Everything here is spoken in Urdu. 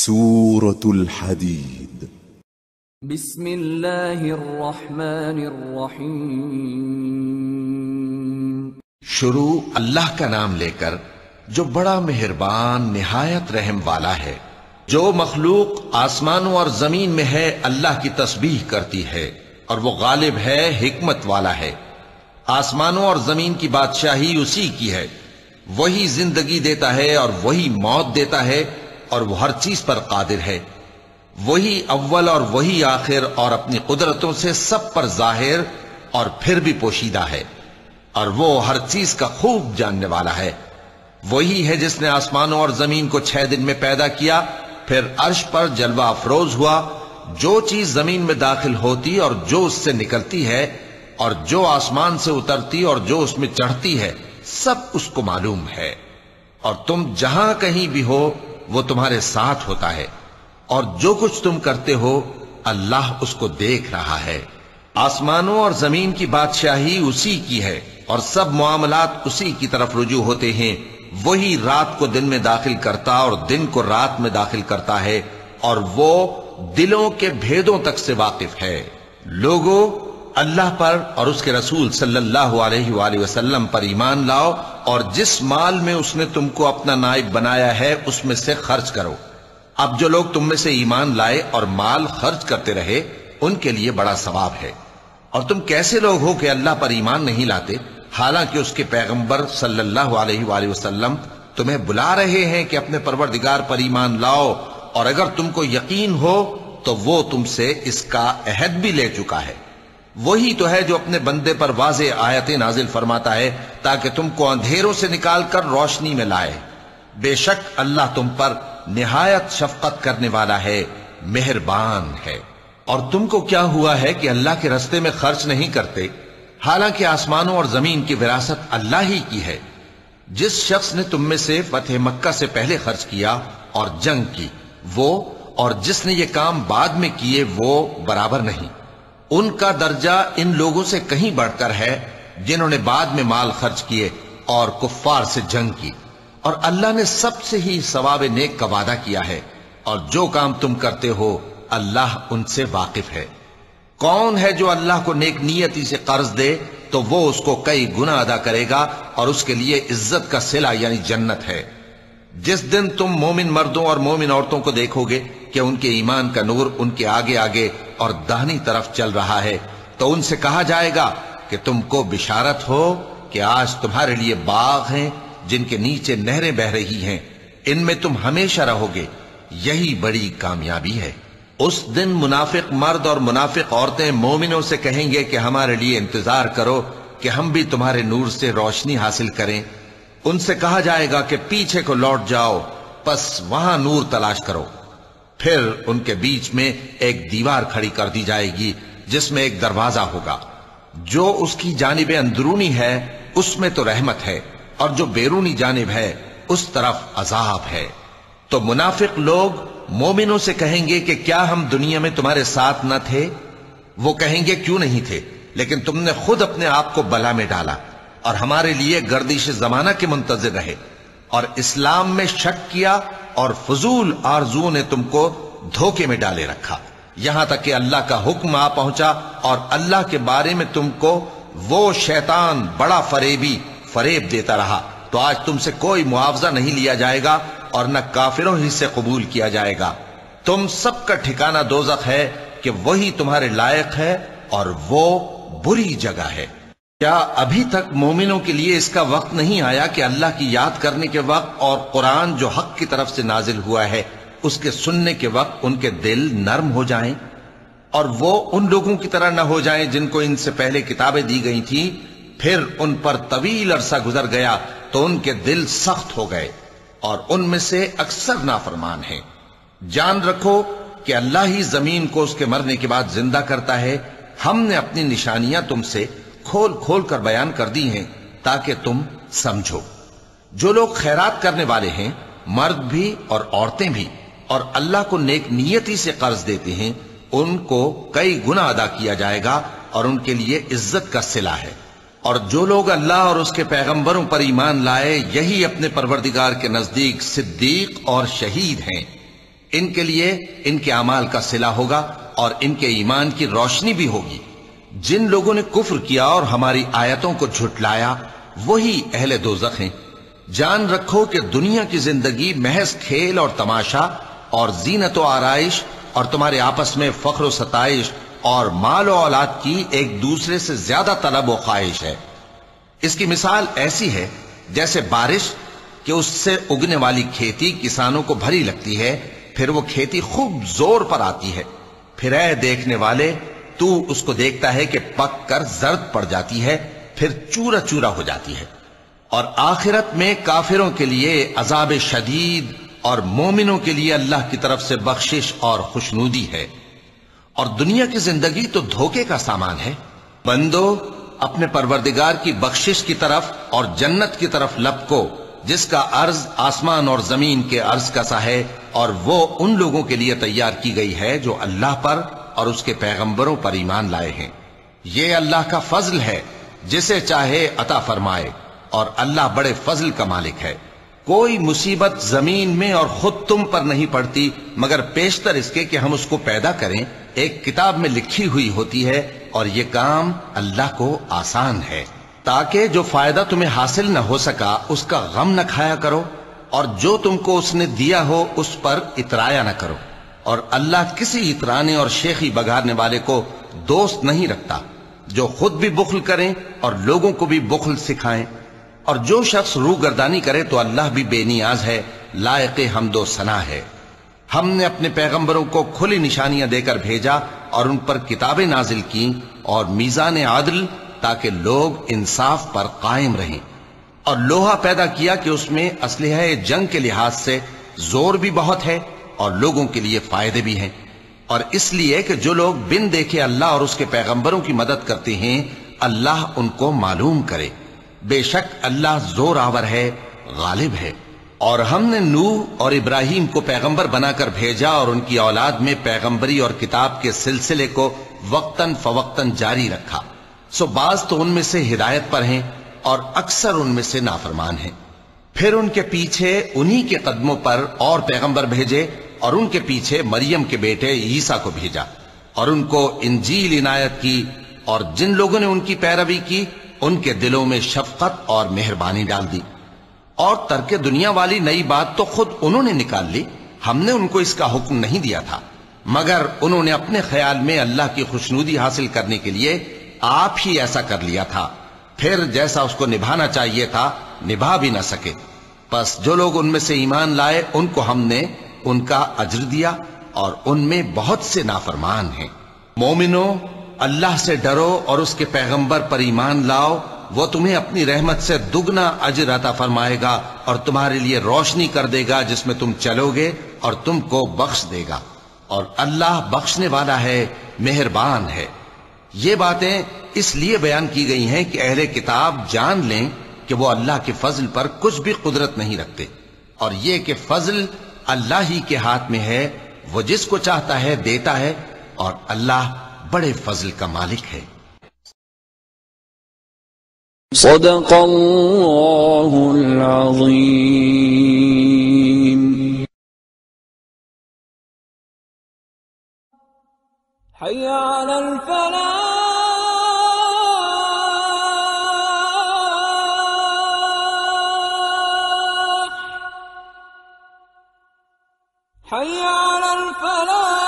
سورة الحديد بسم اللہ الرحمن الرحیم شروع اللہ کا نام لے کر جو بڑا مہربان نہایت رحم والا ہے۔ جو مخلوق آسمانوں اور زمین میں ہے اللہ کی تسبیح کرتی ہے اور وہ غالب ہے، حکمت والا ہے۔ آسمانوں اور زمین کی بادشاہی اسی کی ہے، وہی زندگی دیتا ہے اور وہی موت دیتا ہے اور وہ ہر چیز پر قادر ہے۔ وہی اول اور وہی آخر اور اپنی قدرتوں سے سب پر ظاہر اور پھر بھی پوشیدہ ہے، اور وہ ہر چیز کا خوب جاننے والا ہے۔ وہی ہے جس نے آسمانوں اور زمین کو 6 دن میں پیدا کیا، پھر عرش پر جلوہ افروز ہوا۔ جو چیز زمین میں داخل ہوتی اور جو اس سے نکلتی ہے اور جو آسمان سے اترتی اور جو اس میں چڑھتی ہے، سب اس کو معلوم ہے۔ اور تم جہاں کہیں بھی ہو وہ تمہارے ساتھ ہوتا ہے، اور جو کچھ تم کرتے ہو اللہ اس کو دیکھ رہا ہے۔ آسمانوں اور زمین کی بادشاہی اسی کی ہے اور سب معاملات اسی کی طرف رجوع ہوتے ہیں۔ وہی رات کو دن میں داخل کرتا اور دن کو رات میں داخل کرتا ہے، اور وہ دلوں کے بھیدوں تک سے واقف ہے۔ لوگوں، اللہ پر اور اس کے رسول صلی اللہ علیہ وآلہ وسلم پر ایمان لاؤ، اور جس مال میں اس نے تم کو اپنا نائب بنایا ہے اس میں سے خرچ کرو۔ اب جو لوگ تم میں سے ایمان لائے اور مال خرچ کرتے رہے ان کے لیے بڑا ثواب ہے۔ اور تم کیسے لوگ ہو کہ اللہ پر ایمان نہیں لاتے، حالانکہ اس کے پیغمبر صلی اللہ علیہ وآلہ وسلم تمہیں بلا رہے ہیں کہ اپنے پروردگار پر ایمان لاؤ، اور اگر تم کو یقین ہو تو وہ تم سے اس کا عہد بھی لے چکا ہے۔ وہی تو ہے جو اپنے بندے پر واضح آیتیں نازل فرماتا ہے تاکہ تم کو اندھیروں سے نکال کر روشنی میں لائے۔ بے شک اللہ تم پر نہایت شفقت کرنے والا ہے، مہربان ہے۔ اور تم کو کیا ہوا ہے کہ اللہ کے رستے میں خرچ نہیں کرتے، حالانکہ آسمانوں اور زمین کی وراثت اللہ ہی کی ہے۔ جس شخص نے تم میں سے فتح مکہ سے پہلے خرچ کیا اور جنگ کی، وہ اور جس نے یہ کام بعد میں کیے وہ برابر نہیں۔ ان کا درجہ ان لوگوں سے کہیں بڑھ کر ہے جنہوں نے بعد میں مال خرچ کیے اور کفار سے جنگ کی، اور اللہ نے سب سے ہی ثواب نیک کا وعدہ کیا ہے، اور جو کام تم کرتے ہو اللہ ان سے واقف ہے۔ کون ہے جو اللہ کو نیک نیتی سے قرض دے تو وہ اس کو کئی گنا ادا کرے گا، اور اس کے لیے عزت کا صلہ یعنی جنت ہے۔ جس دن تم مومن مردوں اور مومن عورتوں کو دیکھو گے کہ ان کے ایمان کا نور ان کے آگے آگے اور داہنی طرف چل رہا ہے، تو ان سے کہا جائے گا کہ تم کو بشارت ہو کہ آج تمہارے لیے باغ ہیں جن کے نیچے نہریں بہ رہی ہیں، ان میں تم ہمیشہ رہو گے، یہی بڑی کامیابی ہے۔ اس دن منافق مرد اور منافق عورتیں مومنوں سے کہیں گے کہ ہمارے لیے انتظار کرو کہ ہم بھی تمہارے نور سے روشنی حاصل کریں۔ ان سے کہا جائے گا کہ پیچھے کو لوٹ جاؤ، پس وہاں نور تلاش کرو۔ پھر ان کے بیچ میں ایک دیوار کھڑی کر دی جائے گی جس میں ایک دروازہ ہوگا، جو اس کی جانب اندرونی ہے اس میں تو رحمت ہے، اور جو بیرونی جانب ہے اس طرف عذاب ہے۔ تو منافق لوگ مومنوں سے کہیں گے کہ کیا ہم دنیا میں تمہارے ساتھ نہ تھے؟ وہ کہیں گے کیوں نہیں تھے، لیکن تم نے خود اپنے آپ کو بلا میں ڈالا اور ہمارے لیے گردش زمانہ کے منتظر رہے، اور اسلام میں شک کیا، اور فضول آرزوؤں نے تم کو دھوکے میں ڈالے رکھا، یہاں تک کہ اللہ کا حکم آ پہنچا اور اللہ کے بارے میں تم کو وہ شیطان بڑا فریبی فریب دیتا رہا۔ تو آج تم سے کوئی معاوضہ نہیں لیا جائے گا اور نہ کافروں ہی سے قبول کیا جائے گا۔ تم سب کا ٹھکانہ دوزخ ہے کہ وہی تمہارے لائق ہے، اور وہ بری جگہ ہے۔ کیا ابھی تک مومنوں کے لیے اس کا وقت نہیں آیا کہ اللہ کی یاد کرنے کے وقت اور قرآن جو حق کی طرف سے نازل ہوا ہے اس کے سننے کے وقت ان کے دل نرم ہو جائیں، اور وہ ان لوگوں کی طرح نہ ہو جائیں جن کو ان سے پہلے کتابیں دی گئی تھیں، پھر ان پر طویل عرصہ گزر گیا تو ان کے دل سخت ہو گئے، اور ان میں سے اکثر نافرمان ہیں۔ جان رکھو کہ اللہ ہی زمین کو اس کے مرنے کے بعد زندہ کرتا ہے۔ ہم نے اپنی نشانیاں تم سے کھول کھول کر بیان کر دی ہیں تاکہ تم سمجھو۔ جو لوگ خیرات کرنے والے ہیں، مرد بھی اور عورتیں بھی، اور اللہ کو نیک نیتی سے قرض دیتے ہیں، ان کو کئی گنا ادا کیا جائے گا اور ان کے لیے عزت کا صلہ ہے۔ اور جو لوگ اللہ اور اس کے پیغمبروں پر ایمان لائے، یہی اپنے پروردگار کے نزدیک صدیق اور شہید ہیں۔ ان کے لیے ان کے اعمال کا صلہ ہوگا اور ان کے ایمان کی روشنی بھی ہوگی۔ جن لوگوں نے کفر کیا اور ہماری آیتوں کو جھٹلایا وہی اہل دوزخ ہیں۔ جان رکھو کہ دنیا کی زندگی محض کھیل اور تماشا اور زینت و آرائش اور تمہارے آپس میں فخر و ستائش اور مال و اولاد کی ایک دوسرے سے زیادہ طلب و خواہش ہے۔ اس کی مثال ایسی ہے جیسے بارش کہ اس سے اگنے والی کھیتی کسانوں کو بھری لگتی ہے، پھر وہ کھیتی خوب زور پر آتی ہے، پھر اے دیکھنے والے تو اس کو دیکھتا ہے کہ پک کر زرد پڑ جاتی ہے، پھر چورا چورا ہو جاتی ہے۔ اور آخرت میں کافروں کے لیے عذاب شدید اور مومنوں کے لیے اللہ کی طرف سے بخشش اور خوشنودی ہے۔ اور دنیا کی زندگی تو دھوکے کا سامان ہے۔ بندو اپنے پروردگار کی بخشش کی طرف اور جنت کی طرف لپکو جس کا عرض آسمان اور زمین کے عرض کا سا ہے، اور وہ ان لوگوں کے لیے تیار کی گئی ہے جو اللہ پر اور اس کے پیغمبروں پر ایمان لائے ہیں۔ یہ اللہ کا فضل ہے، جسے چاہے عطا فرمائے، اور اللہ بڑے فضل کا مالک ہے۔ کوئی مصیبت زمین میں اور خود تم پر نہیں پڑتی مگر پیشتر اس کے کہ ہم اس کو پیدا کریں ایک کتاب میں لکھی ہوئی ہوتی ہے، اور یہ کام اللہ کو آسان ہے، تاکہ جو فائدہ تمہیں حاصل نہ ہو سکا اس کا غم نہ کھایا کرو، اور جو تم کو اس نے دیا ہو اس پر اترایا نہ کرو۔ اور اللہ کسی اترانے اور شیخی بگارنے والے کو دوست نہیں رکھتا، جو خود بھی بخل کریں اور لوگوں کو بھی بخل سکھائیں۔ اور جو شخص روگردانی کرے تو اللہ بھی بے نیاز ہے، لائق حمد و ثنا ہے۔ ہم نے اپنے پیغمبروں کو کھلی نشانیاں دے کر بھیجا اور ان پر کتابیں نازل کی اور میزان عدل، تاکہ لوگ انصاف پر قائم رہیں۔ اور لوہا پیدا کیا کہ اس میں اسلحہ جنگ کے لحاظ سے زور بھی بہت ہے اور لوگوں کے لیے فائدے بھی ہیں، اور اس لیے کہ جو لوگ بن دیکھے اللہ اور اس کے پیغمبروں کی مدد کرتے ہیں اللہ ان کو معلوم کرے۔ بے شک اللہ زور آور ہے، غالب ہے۔ اور ہم نے نوح اور ابراہیم کو پیغمبر بنا کر بھیجا اور ان کی اولاد میں پیغمبری اور کتاب کے سلسلے کو وقتاً فوقتاً جاری رکھا، سو بعض تو ان میں سے ہدایت پر ہیں اور اکثر ان میں سے نافرمان ہیں۔ پھر ان کے پیچھے انہی کے قدموں پر اور پیغمبر بھیجے، اور ان کے پیچھے مریم کے بیٹے عیسیٰ کو بھیجا، اور ان کو انجیل عنایت کی، اور جن لوگوں نے ان کی پیروی کی ان کے دلوں میں شفقت اور مہربانی ڈال دی۔ اور ترک دنیا والی نئی بات تو خود انہوں نے نکال لی، ہم نے ان کو اس کا حکم نہیں دیا تھا، مگر انہوں نے اپنے خیال میں اللہ کی خوشنودی حاصل کرنے کے لیے آپ ہی ایسا کر لیا تھا، پھر جیسا اس کو نبھانا چاہیے تھا نبھا بھی نہ سکے۔ پس جو لوگ ان میں سے ایمان لائے ان کو ہم نے ان کا اجر دیا، اور ان میں بہت سے نافرمان ہیں۔ مومنو اللہ سے ڈرو اور اس کے پیغمبر پر ایمان لاؤ، وہ تمہیں اپنی رحمت سے دگنا اجر عطا فرمائے گا اور تمہارے لیے روشنی کر دے گا جس میں تم چلو گے، اور تم کو بخش دے گا، اور اللہ بخشنے والا ہے، مہربان ہے۔ یہ باتیں اس لیے بیان کی گئی ہیں کہ اہل کتاب جان لیں کہ وہ اللہ کے فضل پر کچھ بھی قدرت نہیں رکھتے، اور یہ کہ فضل اللہ ہی کے ہاتھ میں ہے، وہ جس کو چاہتا ہے دیتا ہے، اور اللہ بڑے فضل کا مالک ہے۔ صدق اللہ العظیم۔ حی علی الفلاح، حی علی الفلاح۔